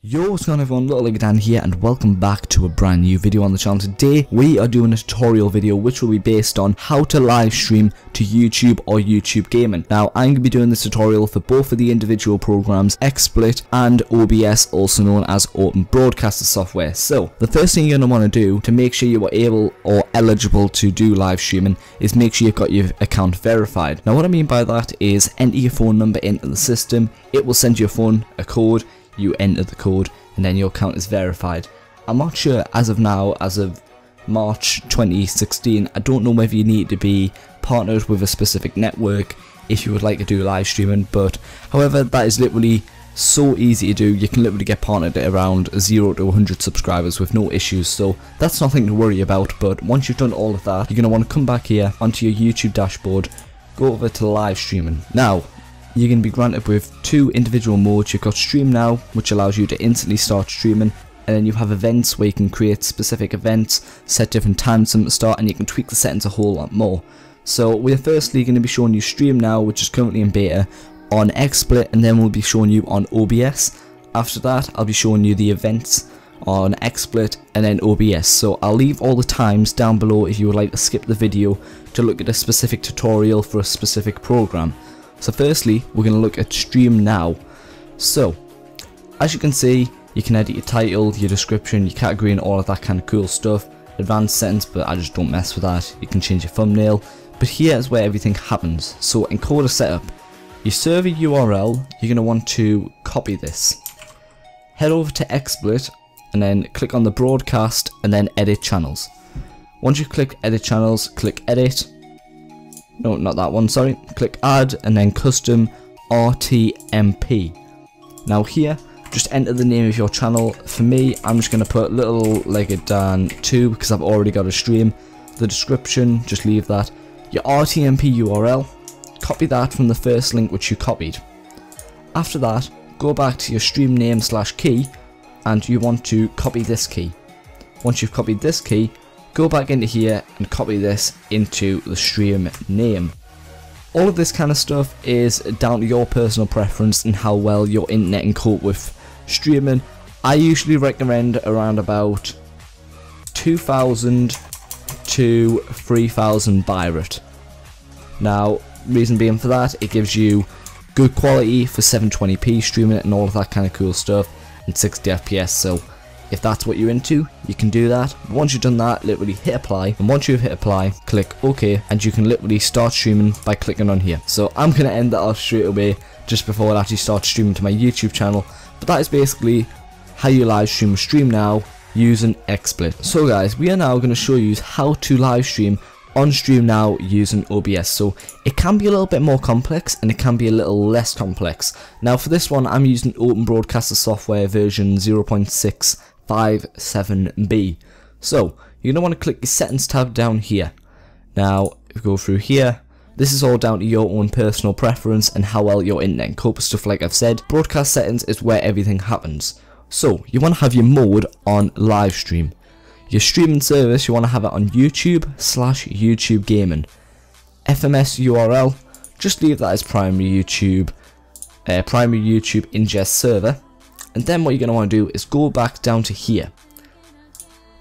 Yo, what's going on everyone, Little Dan here and welcome back to a brand new video on the channel. Today we are doing a tutorial video which will be based on how to live stream to YouTube or YouTube Gaming. Now I'm going to be doing this tutorial for both of the individual programs XSplit and OBS, also known as Open Broadcaster software. So the first thing you're going to want to do to make sure you are able or eligible to do live streaming is make sure you've got your account verified. Now what I mean by that is enter your phone number into the system, it will send your phone a code. You enter the code and then your account is verified. I'm not sure as of now, as of March 2016, I don't know whether you need to be partnered with a specific network if you would like to do live streaming, but however that is literally so easy to do. You can literally get partnered at around 0 to 100 subscribers with no issues, so that's nothing to worry about. But once you've done all of that, you're going to want to come back here onto your YouTube dashboard, go over to live streaming. Now you're going to be granted with two individual modes. You've got Stream Now, which allows you to instantly start streaming, and then you have events where you can create specific events, set different times for them to start, and you can tweak the settings a whole lot more. So we're firstly going to be showing you Stream Now, which is currently in beta, on XSplit, and then we'll be showing you on OBS. After that I'll be showing you the events on XSplit and then OBS. So I'll leave all the times down below if you would like to skip the video to look at a specific tutorial for a specific program. So firstly, we're going to look at Stream Now. So, as you can see, you can edit your title, your description, your category and all of that kind of cool stuff. Advanced settings, but I just don't mess with that. You can change your thumbnail. But here is where everything happens. So encoder setup. Your server URL, you're going to want to copy this. Head over to XSplit and then click on the broadcast and then edit channels. Once you click edit channels, click edit. No, not that one, sorry. Click add and then custom RTMP. Now here, just enter the name of your channel. For me, I'm just going to put Little Legged Dan 2 because I've already got a stream. The description, just leave that. Your RTMP URL, copy that from the first link which you copied. After that, go back to your stream name / key and you want to copy this key. Once you've copied this key, go back into here and copy this into the stream name. All of this kind of stuff is down to your personal preference and how well your internet can cope with streaming. I usually recommend around about 2000 to 3000 bitrate. Now, reason being for that, it gives you good quality for 720p streaming and all of that kind of cool stuff and 60 FPS. So if that's what you're into, you can do that. Once you've done that, literally hit apply, and once you've hit apply, click OK, and you can literally start streaming by clicking on here. So I'm going to end that off straight away just before it actually starts streaming to my YouTube channel, but that is basically how you live stream Stream Now using XSplit. So guys, we are now going to show you how to live stream on Stream Now using OBS. So it can be a little bit more complex and it can be a little less complex. Now for this one, I'm using Open Broadcaster software version 0.657B. So you're going to want to click your settings tab down here. Now if you go through here, this is all down to your own personal preference and how well your internet can cope with stuff. Like I've said, broadcast settings is where everything happens. So you want to have your mode on live stream. Your streaming service, you want to have it on YouTube / YouTube Gaming. FMS URL, just leave that as primary YouTube ingest server. And then what you're going to want to do is go back down to here.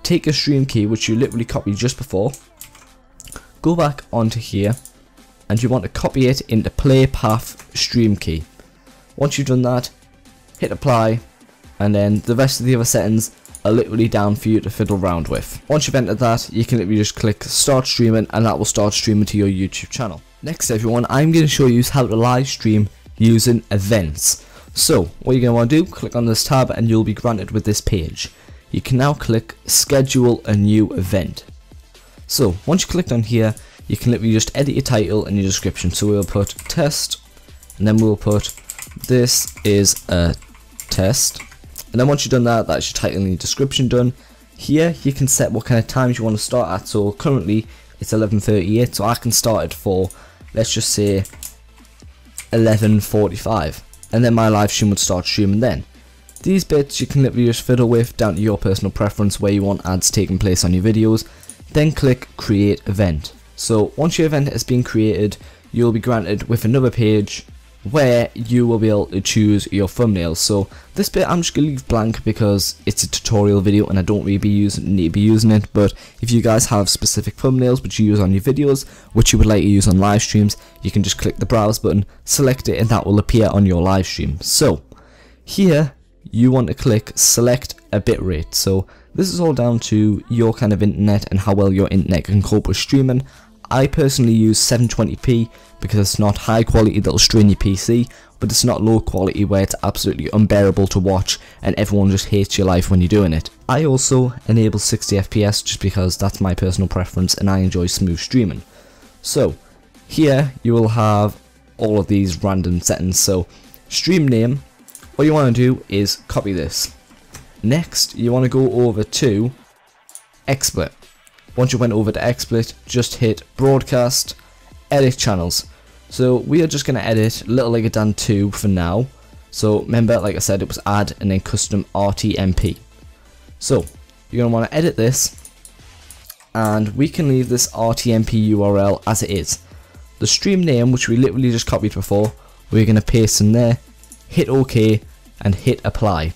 Take your stream key, which you literally copied just before. Go back onto here. And you want to copy it into play path stream key. Once you've done that, hit apply. And then the rest of the other settings are literally down for you to fiddle around with. Once you've entered that, you can literally just click start streaming and that will start streaming to your YouTube channel. Next everyone, I'm going to show you how to live stream using events. So what you're going to want to do, click on this tab and you'll be granted with this page. You can now click schedule a new event. So once you clicked on here, you can literally just edit your title and your description. So we'll put test and then we'll put this is a test. And then once you've done that, that's your title and your description done. Here you can set what kind of times you want to start at. So currently it's 11:38, so I can start it for, let's just say 11:45, and then my live stream would start streaming then. These bits you can literally just fiddle with down to your personal preference where you want ads taking place on your videos. Then click create event. So once your event has been created, you'll be granted with another page where you will be able to choose your thumbnails. So this bit I'm just going to leave blank because it's a tutorial video and I don't really need to be using it, but if you guys have specific thumbnails which you use on your videos, which you would like to use on live streams, you can just click the browse button, select it, and that will appear on your live stream. So here you want to click select a bitrate. So this is all down to your kind of internet and how well your internet can cope with streaming. I personally use 720p because it's not high quality that'll strain your PC, but it's not low quality where it's absolutely unbearable to watch and everyone just hates your life when you're doing it. I also enable 60fps just because that's my personal preference and I enjoy smooth streaming. So here you will have all of these random settings. So stream name, what you want to do is copy this. Next you want to go over to XSplit. Once you went over to XSplit, just hit broadcast, edit channels. So we are just going to edit Little League Dan 2 for now. So remember, like I said, it was add and then custom RTMP. So you're going to want to edit this, and we can leave this RTMP URL as it is. The stream name, which we literally just copied before, we're going to paste in there, hit OK, and hit apply.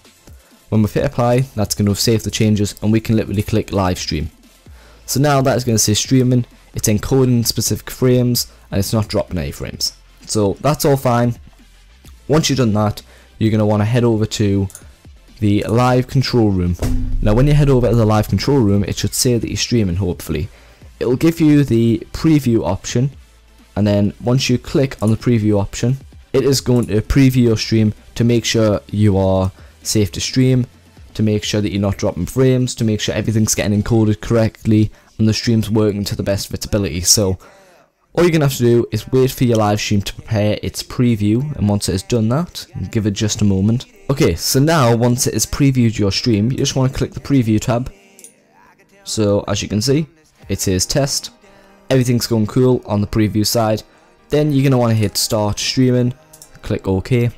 When we hit apply, that's going to save the changes and we can literally click live stream. So now that is going to say streaming, it's encoding specific frames and it's not dropping any frames. So that's all fine. Once you've done that, you're going to want to head over to the live control room. Now when you head over to the live control room, it should say that you're streaming, hopefully. It will give you the preview option, and then once you click on the preview option, it is going to preview your stream to make sure you are safe to stream, to make sure that you're not dropping frames, to make sure everything's getting encoded correctly and the stream's working to the best of its ability. So all you're going to have to do is wait for your live stream to prepare its preview, and once it has done that, give it just a moment. Okay, so now once it has previewed your stream, you just want to click the preview tab. So as you can see, it says test, everything's going cool on the preview side. Then you're going to want to hit start streaming, click OK.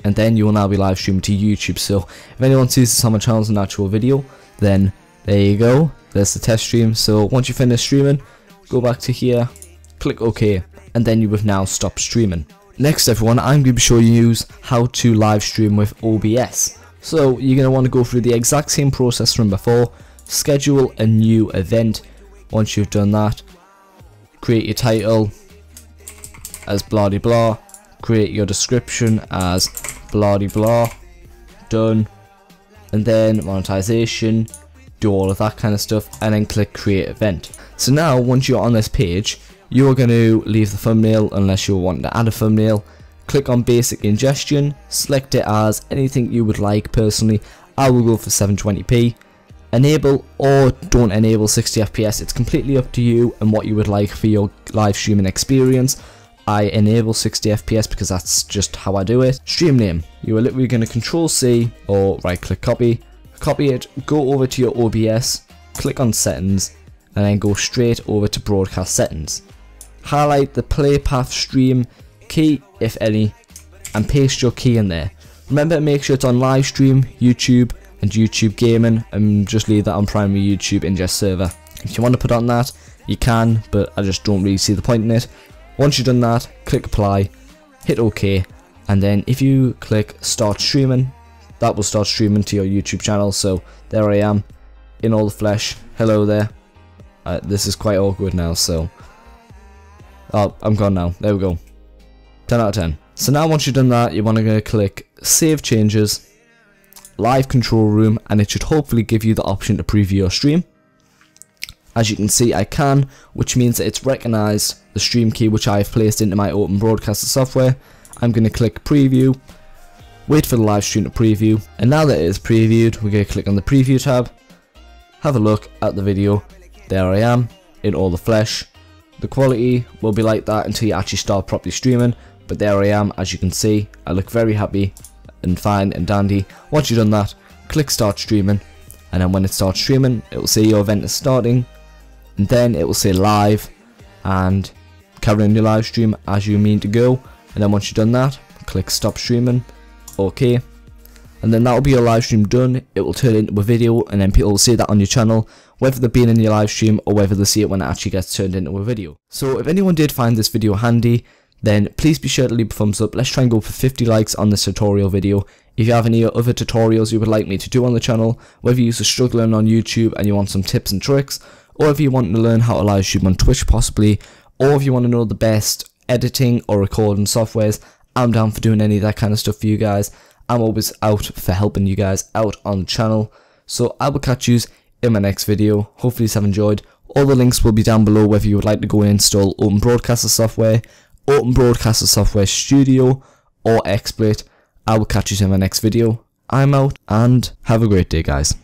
And then you will now be live streaming to YouTube. So if anyone sees this on my channel as an actual video, then there you go, there's the test stream. So once you finish streaming, go back to here, click OK, and then you have now stopped streaming. Next everyone, I'm going to be showing you how to live stream with OBS. So you're going to want to go through the exact same process from before, schedule a new event. Once you've done that, create your title as blah de blah, create your description as blah de blah, done, and then monetization, do all of that kind of stuff, and then click create event. So now once you're on this page, you are going to leave the thumbnail unless you're wanting to add a thumbnail, click on basic ingestion, select it as anything you would like. Personally, I will go for 720p. Enable or don't enable 60fps, it's completely up to you and what you would like for your live streaming experience. I enable 60fps because that's just how I do it. Stream name, you are literally going to Control C or right click copy it, go over to your OBS, click on settings, and then go straight over to broadcast settings. Highlight the play path stream key, if any, and paste your key in there. Remember to make sure it's on live stream, YouTube, and YouTube gaming, and just leave that on primary YouTube ingest server. If you want to put on that, you can, but I just don't really see the point in it. Once you've done that, click apply, hit OK, and then if you click start streaming, that will start streaming to your YouTube channel. So there I am, in all the flesh. Hello there. This is quite awkward now, so oh, I'm gone now. There we go. 10 out of 10. So now once you've done that, you want to go click save changes, live control room, and it should hopefully give you the option to preview your stream. As you can see, I can, which means that it's recognized the stream key which I have placed into my open broadcaster software. I'm going to click preview, wait for the live stream to preview, and now that it is previewed, we're going to click on the preview tab, have a look at the video. There I am, in all the flesh. The quality will be like that until you actually start properly streaming, but there I am. As you can see, I look very happy and fine and dandy. Once you've done that, click start streaming, and then when it starts streaming, it will say your event is starting, and then it will say live, and carry on your live stream as you mean to go. And then once you've done that, click stop streaming, OK, and then that will be your live stream done. It will turn into a video, and then people will see that on your channel, whether they're being in your live stream or whether they see it when it actually gets turned into a video. So if anyone did find this video handy, then please be sure to leave a thumbs up. Let's try and go for 50 likes on this tutorial video. If you have any other tutorials you would like me to do on the channel, whether you're struggling on YouTube and you want some tips and tricks, or if you want to learn how to live stream on Twitch possibly, or if you want to know the best editing or recording softwares, I'm down for doing any of that kind of stuff for you guys. I'm always out for helping you guys out on the channel. So I will catch you in my next video. Hopefully you have enjoyed. All the links will be down below whether you would like to go and install Open Broadcaster Software, Open Broadcaster Software Studio, or XSplit. I will catch you in my next video. I'm out and have a great day, guys.